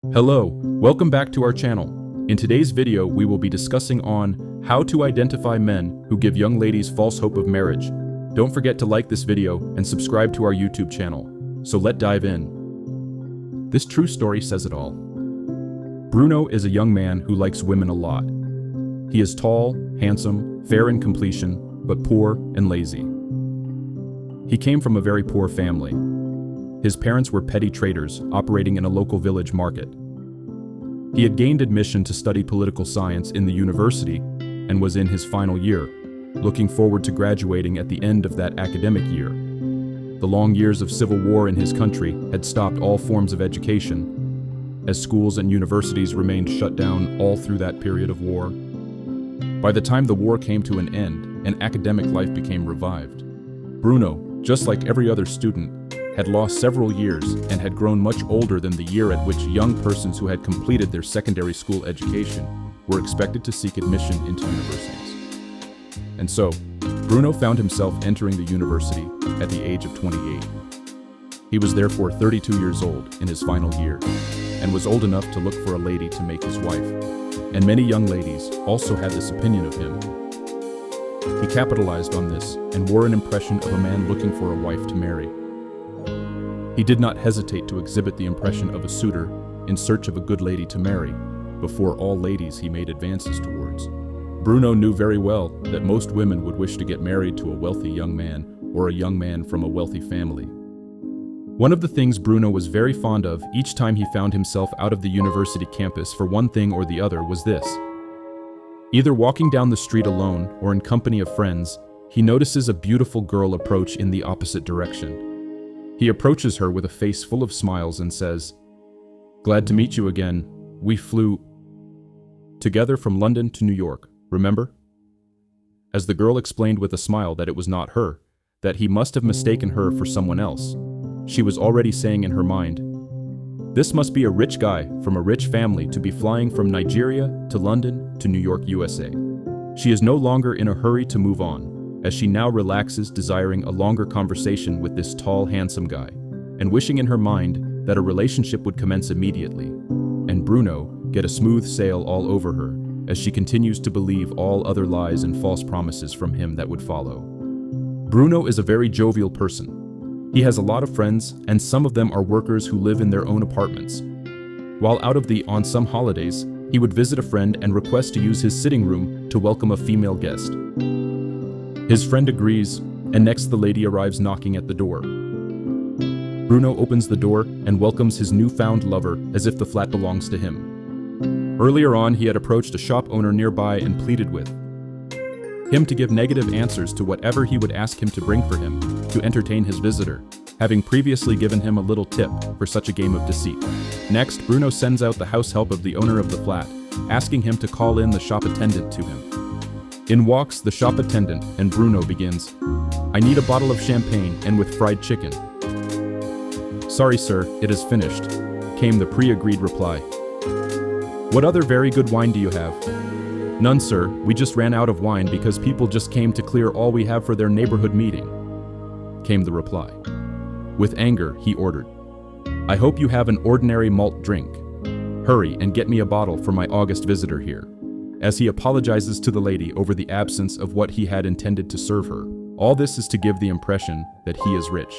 Hello, welcome back to our channel. In today's video, we will be discussing on how to identify men who give young ladies false hope of marriage. Don't forget to like this video and subscribe to our YouTube channel. So let's dive in. This true story says it all. Bruno is a young man who likes women a lot. He is tall, handsome, fair in complexion, but poor and lazy. He came from a very poor family. His parents were petty traders operating in a local village market. He had gained admission to study political science in the university and was in his final year, looking forward to graduating at the end of that academic year. The long years of civil war in his country had stopped all forms of education, as schools and universities remained shut down all through that period of war. By the time the war came to an end and academic life became revived, Bruno, just like every other student, had lost several years and had grown much older than the year at which young persons who had completed their secondary school education were expected to seek admission into universities. And so, Bruno found himself entering the university at the age of 28. He was therefore 32 years old in his final year, and was old enough to look for a lady to make his wife. And many young ladies also had this opinion of him. He capitalized on this and wore an impression of a man looking for a wife to marry. He did not hesitate to exhibit the impression of a suitor in search of a good lady to marry, before all ladies he made advances towards. Bruno knew very well that most women would wish to get married to a wealthy young man or a young man from a wealthy family. One of the things Bruno was very fond of each time he found himself out of the university campus for one thing or the other was this. Either walking down the street alone or in company of friends, he notices a beautiful girl approach in the opposite direction. He approaches her with a face full of smiles and says, "Glad to meet you again. We flew together from London to New York, remember?" As the girl explained with a smile that it was not her, that he must have mistaken her for someone else, she was already saying in her mind, "This must be a rich guy from a rich family to be flying from Nigeria to London to New York, USA. She is no longer in a hurry to move on, as she now relaxes, desiring a longer conversation with this tall, handsome guy, and wishing in her mind that a relationship would commence immediately, and Bruno get a smooth sail all over her, as she continues to believe all other lies and false promises from him that would follow." Bruno is a very jovial person. He has a lot of friends, and some of them are workers who live in their own apartments. While on some holidays, he would visit a friend and request to use his sitting room to welcome a female guest. His friend agrees, and next the lady arrives knocking at the door. Bruno opens the door and welcomes his newfound lover as if the flat belongs to him. Earlier on, he had approached a shop owner nearby and pleaded with him to give negative answers to whatever he would ask him to bring for him to entertain his visitor, having previously given him a little tip for such a game of deceit. Next, Bruno sends out the house help of the owner of the flat, asking him to call in the shop attendant to him. In walks the shop attendant, and Bruno begins, "I need a bottle of champagne and with fried chicken." "Sorry, sir, it is finished," came the pre-agreed reply. "What other very good wine do you have?" "None, sir, we just ran out of wine because people just came to clear all we have for their neighborhood meeting," came the reply. With anger, he ordered, "I hope you have an ordinary malt drink. Hurry and get me a bottle for my August visitor here," as he apologizes to the lady over the absence of what he had intended to serve her. All this is to give the impression that he is rich.